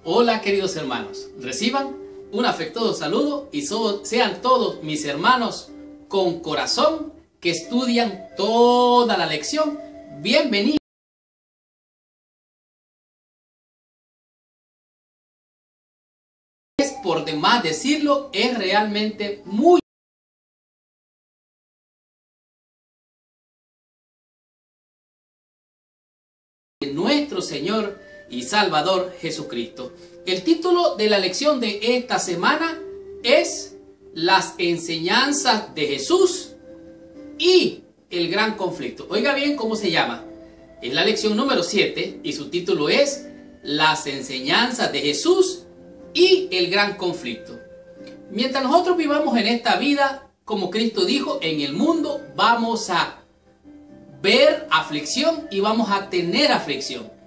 Hola queridos hermanos, reciban un afectuoso saludo y sean todos mis hermanos con corazón que estudian toda la lección. Bienvenidos. Es por demás decirlo, es realmente muy nuestro Señor y Salvador Jesucristo. El título de la lección de esta semana es Las enseñanzas de Jesús y el gran conflicto. Oiga bien cómo se llama. Es la lección número 7 y su título es Las enseñanzas de Jesús y el gran conflicto. Mientras nosotros vivamos en esta vida, como Cristo dijo, en el mundo vamos a ver aflicción y vamos a tener aflicción.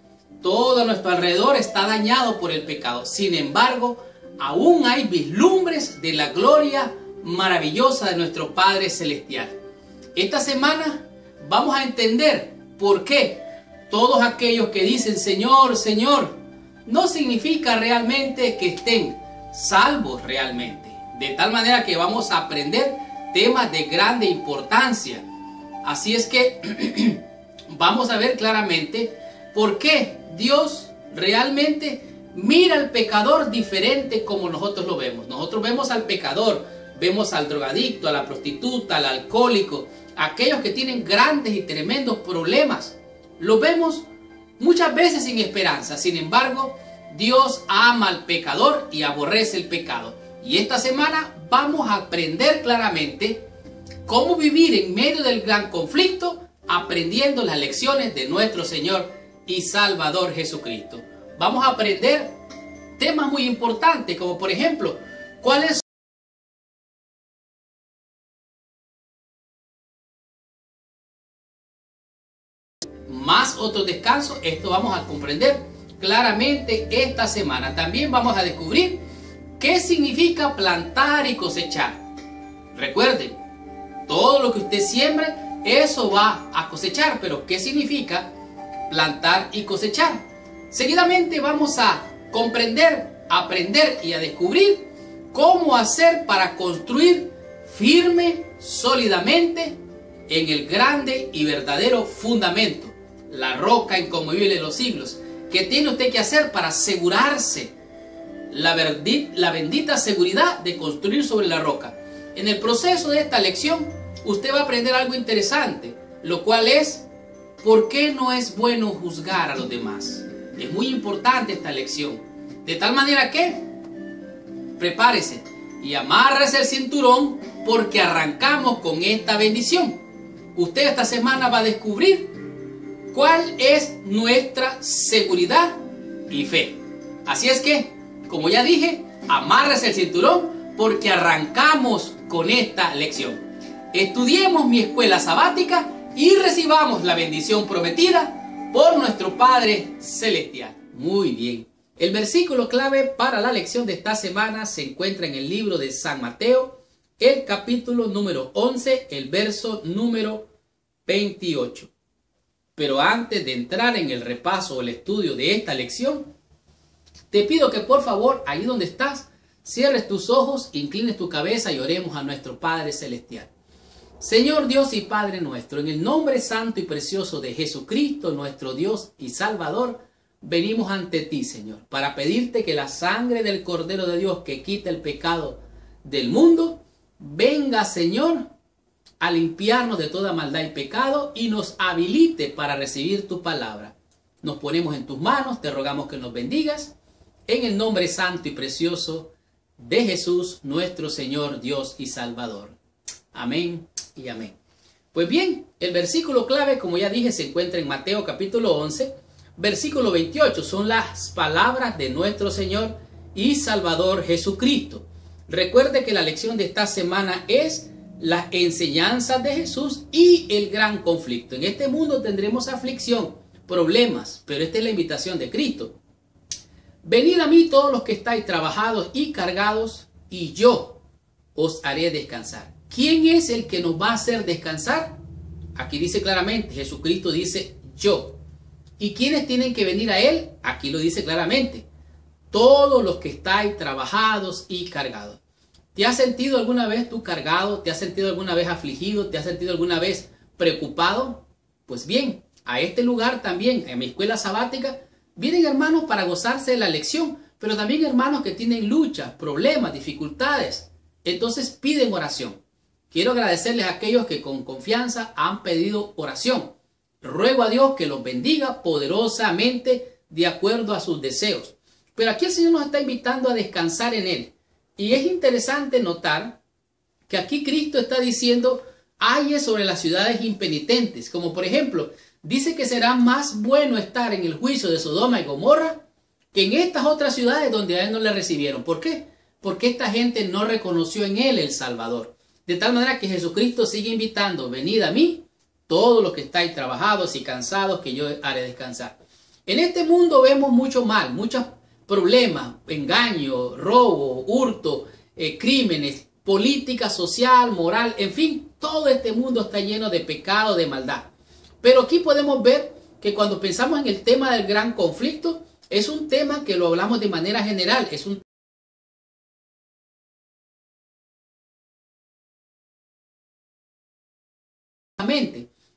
Todo nuestro alrededor está dañado por el pecado. Sin embargo, aún hay vislumbres de la gloria maravillosa de nuestro Padre Celestial. Esta semana vamos a entender por qué todos aquellos que dicen Señor, Señor, no significa realmente que estén salvos realmente. De tal manera que vamos a aprender temas de grande importancia. Así es que vamos a ver claramente por qué Dios realmente mira al pecador diferente como nosotros lo vemos. Nosotros vemos al pecador, vemos al drogadicto, a la prostituta, al alcohólico, aquellos que tienen grandes y tremendos problemas. Los vemos muchas veces sin esperanza. Sin embargo, Dios ama al pecador y aborrece el pecado. Y esta semana vamos a aprender claramente cómo vivir en medio del gran conflicto, aprendiendo las lecciones de nuestro Señor y Salvador Jesucristo. Vamos a aprender temas muy importantes, como por ejemplo, ¿cuáles son más otros descansos? Esto vamos a comprender claramente esta semana. También vamos a descubrir qué significa plantar y cosechar. Recuerden, todo lo que usted siembre, eso va a cosechar. Pero ¿qué significa plantar y cosechar? Seguidamente vamos a comprender, aprender y a descubrir cómo hacer para construir firme, sólidamente en el grande y verdadero fundamento, la roca inconmovible de los siglos. ¿Qué tiene usted que hacer para asegurarse la bendita seguridad de construir sobre la roca? En el proceso de esta lección, usted va a aprender algo interesante, lo cual es ¿por qué no es bueno juzgar a los demás? Es muy importante esta lección. De tal manera que prepárese y amárrese el cinturón porque arrancamos con esta bendición. Usted esta semana va a descubrir cuál es nuestra seguridad y fe. Así es que, como ya dije, amárrese el cinturón porque arrancamos con esta lección. Estudiemos mi escuela sabática y recibamos la bendición prometida por nuestro Padre Celestial. Muy bien. El versículo clave para la lección de esta semana se encuentra en el libro de San Mateo, el capítulo número 11, el verso número 28. Pero antes de entrar en el repaso o el estudio de esta lección, te pido que por favor, ahí donde estás, cierres tus ojos, inclines tu cabeza y oremos a nuestro Padre Celestial. Señor Dios y Padre nuestro, en el nombre santo y precioso de Jesucristo, nuestro Dios y Salvador, venimos ante ti, Señor, para pedirte que la sangre del Cordero de Dios que quita el pecado del mundo, venga, Señor, a limpiarnos de toda maldad y pecado y nos habilite para recibir tu palabra. Nos ponemos en tus manos, te rogamos que nos bendigas, en el nombre santo y precioso de Jesús, nuestro Señor, Dios y Salvador. Amén y amén. Pues bien, el versículo clave, como ya dije, se encuentra en Mateo capítulo 11, versículo 28. Son las palabras de nuestro Señor y Salvador Jesucristo. Recuerde que la lección de esta semana es las enseñanzas de Jesús y el gran conflicto. En este mundo tendremos aflicción, problemas, pero esta es la invitación de Cristo. Venid a mí todos los que estáis trabajados y cargados, y yo os haré descansar. ¿Quién es el que nos va a hacer descansar? Aquí dice claramente, Jesucristo dice yo. ¿Y quiénes tienen que venir a Él? Aquí lo dice claramente. todos los que estáis trabajados y cargados. ¿Te has sentido alguna vez tú cargado? ¿Te has sentido alguna vez afligido? ¿Te has sentido alguna vez preocupado? Pues bien, a este lugar también, en mi escuela sabática, vienen hermanos para gozarse de la lección, pero también hermanos que tienen luchas, problemas, dificultades. Entonces piden oración. Quiero agradecerles a aquellos que con confianza han pedido oración. Ruego a Dios que los bendiga poderosamente de acuerdo a sus deseos. Pero aquí el Señor nos está invitando a descansar en Él. Y es interesante notar que aquí Cristo está diciendo, ay sobre las ciudades impenitentes. Como por ejemplo, dice que será más bueno estar en el juicio de Sodoma y Gomorra que en estas otras ciudades donde a Él no le recibieron. ¿Por qué? Porque esta gente no reconoció en Él el Salvador. De tal manera que Jesucristo sigue invitando, venid a mí, todos los que estáis trabajados y cansados, que yo haré descansar. En este mundo vemos mucho mal, muchos problemas, engaño, robo, hurto, crímenes, política social, moral, en fin, todo este mundo está lleno de pecado, de maldad. Pero aquí podemos ver que cuando pensamos en el tema del gran conflicto, es un tema que lo hablamos de manera general, es un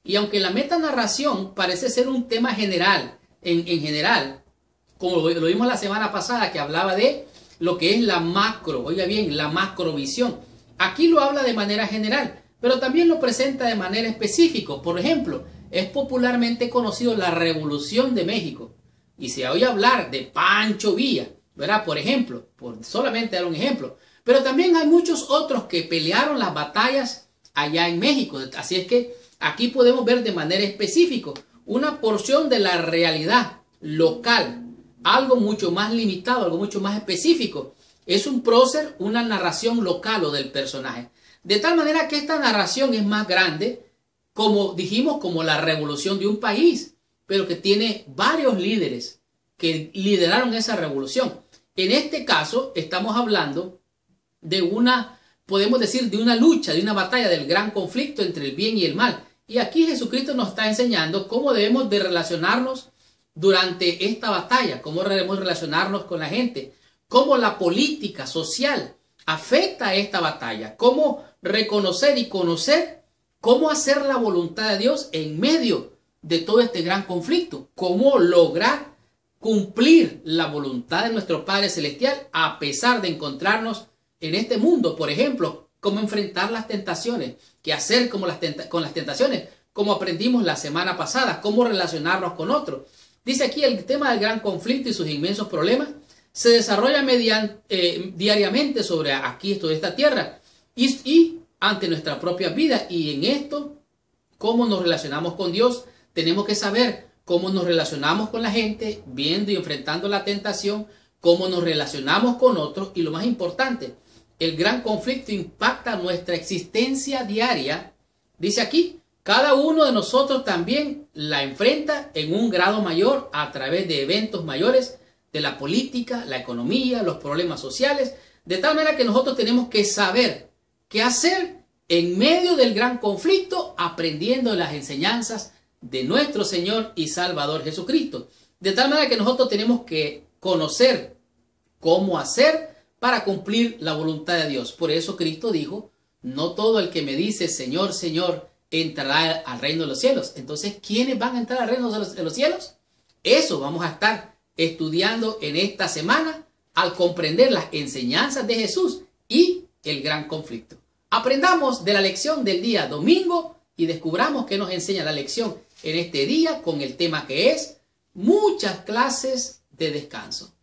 y aunque la metanarración parece ser un tema general, en general, como lo vimos la semana pasada, que hablaba de lo que es la macro, oiga bien, la macrovisión. Aquí lo habla de manera general, pero también lo presenta de manera específica. Por ejemplo, es popularmente conocido la Revolución de México. Y se oye hablar de Pancho Villa, ¿verdad? Por ejemplo, por solamente dar un ejemplo. Pero también hay muchos otros que pelearon las batallas allá en México. Así es que aquí podemos ver de manera específica una porción de la realidad local, algo mucho más limitado, algo mucho más específico. Es un prócer, una narración local o del personaje. De tal manera que esta narración es más grande, como dijimos, como la revolución de un país, pero que tiene varios líderes que lideraron esa revolución. En este caso estamos hablando de una, podemos decir, de una lucha, de una batalla, del gran conflicto entre el bien y el mal. Y aquí Jesucristo nos está enseñando cómo debemos de relacionarnos durante esta batalla, cómo debemos relacionarnos con la gente, cómo la política social afecta a esta batalla, cómo reconocer y conocer cómo hacer la voluntad de Dios en medio de todo este gran conflicto, cómo lograr cumplir la voluntad de nuestro Padre Celestial a pesar de encontrarnos en este mundo. Por ejemplo, cómo enfrentar las tentaciones, qué hacer con las tentaciones, como aprendimos la semana pasada, cómo relacionarnos con otros. Dice aquí el tema del gran conflicto y sus inmensos problemas se desarrolla diariamente sobre aquí, toda esta tierra y ante nuestra propia vida. Y en esto, cómo nos relacionamos con Dios, tenemos que saber cómo nos relacionamos con la gente, viendo y enfrentando la tentación, cómo nos relacionamos con otros y lo más importante, el gran conflicto impacta nuestra existencia diaria. Dice aquí, cada uno de nosotros también la enfrenta en un grado mayor a través de eventos mayores de la política, la economía, los problemas sociales, de tal manera que nosotros tenemos que saber qué hacer en medio del gran conflicto, aprendiendo las enseñanzas de nuestro Señor y Salvador Jesucristo. De tal manera que nosotros tenemos que conocer cómo hacer para cumplir la voluntad de Dios. Por eso Cristo dijo, no todo el que me dice Señor, Señor, entrará al reino de los cielos. Entonces, ¿quiénes van a entrar al reino de los cielos? Eso vamos a estar estudiando en esta semana al comprender las enseñanzas de Jesús y el gran conflicto. Aprendamos de la lección del día domingo y descubramos qué nos enseña la lección en este día con el tema que es muchas clases de descanso.